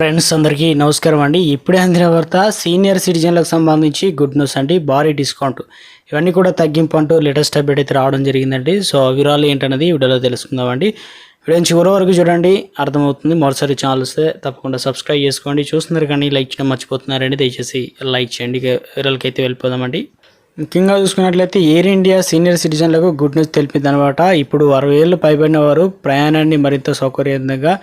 Friends అందరికీ నమస్కారం అండి. ఇప్పుడే అందిన వార్త సీనియర్ సిటిజన్లకు సంబంధించి గుడ్ న్యూస్ అండి. భారీ డిస్కౌంట్ ఇవన్నీ కూడా తగ్గింపు అంటూ లేటెస్ట్ అప్డేట్ అయితే రావడం జరిగిందండి. సో వివరాలు ఏంటన్నది వీడియోలో తెలుసుకుందామండి. వీడియో చివరి వరకు చూడండి, అర్థమవుతుంది. మరోసారి ఛానల్ వస్తే తప్పకుండా సబ్స్క్రైబ్ చేసుకోండి. చూస్తున్నారు కానీ లైక్ చేయడం మర్చిపోతున్నారండి, దయచేసి లైక్ చేయండి. వివరాలకి అయితే వెళ్ళిపోదామండి. ముఖ్యంగా చూసుకున్నట్లయితే ఎయిర్ ఇండియా సీనియర్ సిటిజన్లకు గుడ్ న్యూస్ తెలిపింది అనమాట. ఇప్పుడు 60 ఏళ్ళు పైబడిన వారు ప్రయాణాన్ని మరింత సౌకర్యంగా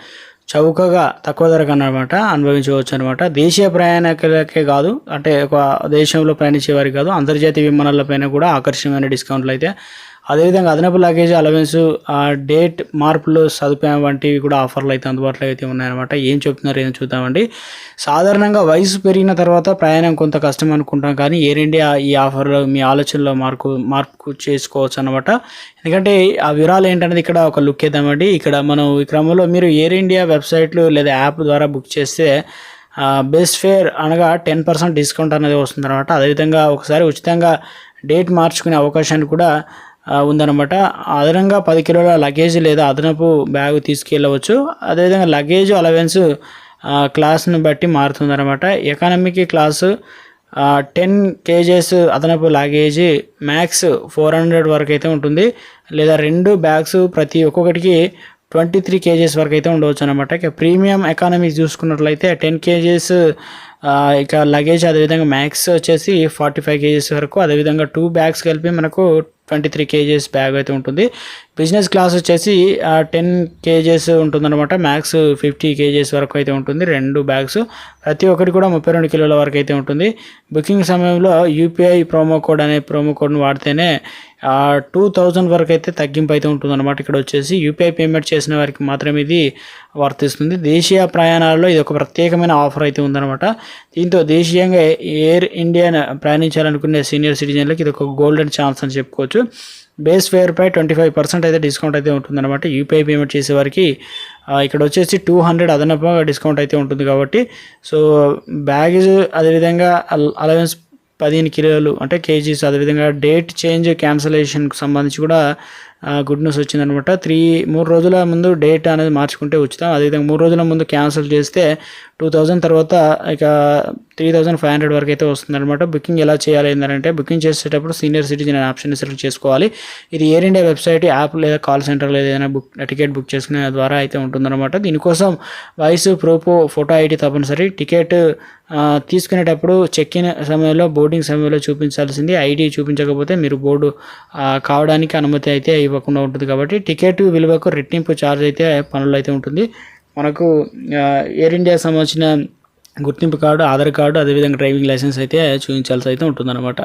చౌకగా తక్కువ ధరకు అన్నమాట అనుభవించవచ్చు అనమాట. దేశీయ ప్రయాణికులకే కాదు, అంటే ఒక దేశంలో ప్రయాణించే వారికి కాదు, అంతర్జాతీయ విమానాలపైన కూడా ఆకర్షణీయమైన డిస్కౌంట్లు అయితే, అదేవిధంగా అదనపు లగేజ్ అలవెన్స్, డేట్ మార్పులు సదుపాయం వంటివి కూడా ఆఫర్లు అయితే అందుబాటులో అయితే ఉన్నాయన్నమాట. ఏం చెప్తున్నారు ఏం చూద్దామండి. సాధారణంగా వయసు పెరిగిన తర్వాత ప్రయాణం కొంత కష్టం అనుకుంటాం, కానీ ఎయిర్ ఇండియా ఈ ఆఫర్లో మీ ఆలోచనలో మార్పు చేసుకోవచ్చు అనమాట. ఎందుకంటే ఆ వివరాలు ఏంటనేది ఇక్కడ ఒక లుక్ ఇద్దామండి. ఇక్కడ మనం ఈ క్రమంలో మీరు ఎయిర్ ఇండియా వెబ్సైట్లు లేదా యాప్ ద్వారా బుక్ చేస్తే బెస్ట్ ఫేర్ అనగా 10% డిస్కౌంట్ అనేది వస్తుంది అనమాట. అదేవిధంగా ఒకసారి ఉచితంగా డేట్ మార్చుకునే అవకాశాన్ని కూడా ఉందన్నమాట. అదనంగా 10 కిలోల లగేజ్ లేదా అదనపు బ్యాగ్ తీసుకెళ్ళవచ్చు. అదేవిధంగా లగేజ్ అలవెన్స్ క్లాస్ను బట్టి మారుతుందన్నమాట. ఎకానమీకి క్లాసు 10 కేజెస్ అదనపు లగేజ్ మ్యాక్స్ 400 వరకు అయితే ఉంటుంది, లేదా 2 బ్యాగ్స్ ప్రతి ఒక్కొక్కటికి 23 కేజెస్ వరకు అయితే ఉండవచ్చు అనమాట. ఇక ప్రీమియం ఎకానమీ చూసుకున్నట్లయితే 10 కేజెస్ ఇక లగేజ్, అదేవిధంగా మ్యాక్స్ వచ్చేసి 45 కేజెస్ వరకు, అదేవిధంగా 2 బ్యాగ్స్ కలిపి మనకు 23 కేజెస్ బ్యాగ్ అయితే ఉంటుంది. బిజినెస్ క్లాస్ వచ్చేసి 10 కేజెస్ ఉంటుందన్నమాట. మ్యాక్స్ 50 కేజెస్ వరకు అయితే ఉంటుంది. 2 బ్యాగ్స్ ప్రతి ఒక్కటి కూడా 32 కిలోల వరకు అయితే ఉంటుంది. బుకింగ్ సమయంలో యూపీఐ ప్రోమో కోడ్ అనే ప్రోమో కోడ్ను వాడితేనే 2000 వరకు అయితే తగ్గింపు అయితే ఉంటుందన్నమాట. ఇక్కడ వచ్చేసి యూపీఐ పేమెంట్ చేసిన వారికి మాత్రమే ఇది వర్తిస్తుంది. దేశీయ ప్రయాణాల్లో ఇది ఒక ప్రత్యేకమైన ఆఫర్ అయితే ఉందన్నమాట. దీంతో దేశీయంగా ఎయిర్ ఇండియా ప్రయాణించాలనుకునే సీనియర్ సిటిజన్లకు ఇది ఒక గోల్డెన్ ఛాన్స్ అని చెప్పుకోవచ్చు. బేస్ ఫేర్పై 25% అయితే డిస్కౌంట్ అయితే ఉంటుందన్నమాట. యూపీఐ పేమెంట్ చేసేవారికి ఇక్కడ వచ్చేసి 200 అదనపు డిస్కౌంట్ అయితే ఉంటుంది. కాబట్టి సో బ్యాగేజ్, అదేవిధంగా అలవెన్స్ 15 కిలోలు అంటే కేజీస్, అదేవిధంగా డేట్ చేంజ్ క్యాన్సలేషన్కి సంబంధించి కూడా గుడ్ న్యూస్ వచ్చిందనమాట. 3 రోజుల ముందు డేట్ అనేది మార్చుకుంటే ఉచితం. అదేవిధంగా 3 రోజుల ముందు క్యాన్సిల్ చేస్తే 2000 తర్వాత ఇక 3500 వరకు అయితే వస్తుందన్నమాట. బుకింగ్ ఎలా చేయాలి ఏంటంటే, బుకింగ్ చేసేటప్పుడు సీనియర్ సిటిజన్ అనే ఆప్షన్ని సెలెక్ట్ చేసుకోవాలి. ఇది ఎయిర్ ఇండియా వెబ్సైట్, యాప్ లేదా కాల్ సెంటర్ లేదా ఏదైనా టికెట్ బుక్ చేసుకునే ద్వారా అయితే ఉంటుందన్నమాట. దీనికోసం వయసు, ప్రూఫ్, ఫోటో ఐడి తప్పనిసరి. టికెట్ తీసుకునేటప్పుడు చెక్ ఇన్ సమయంలో, బోర్డింగ్ సమయంలో చూపించాల్సింది. ఐడి చూపించకపోతే మీరు బోర్డు కావడానికి అనుమతి అయితే ఇవ్వకుండా ఉంటుంది. కాబట్టి టికెట్ విలువకు రెట్టింపు ఛార్జ్ అయితే పనులు అయితే ఉంటుంది. మనకు ఎయిర్ ఇండియా సంబంధించిన గుర్తింపు కార్డు, ఆధార్ కార్డు, అదేవిధంగా డ్రైవింగ్ లైసెన్స్ అయితే చూపించాల్సి అయితే ఉంటుందన్నమాట.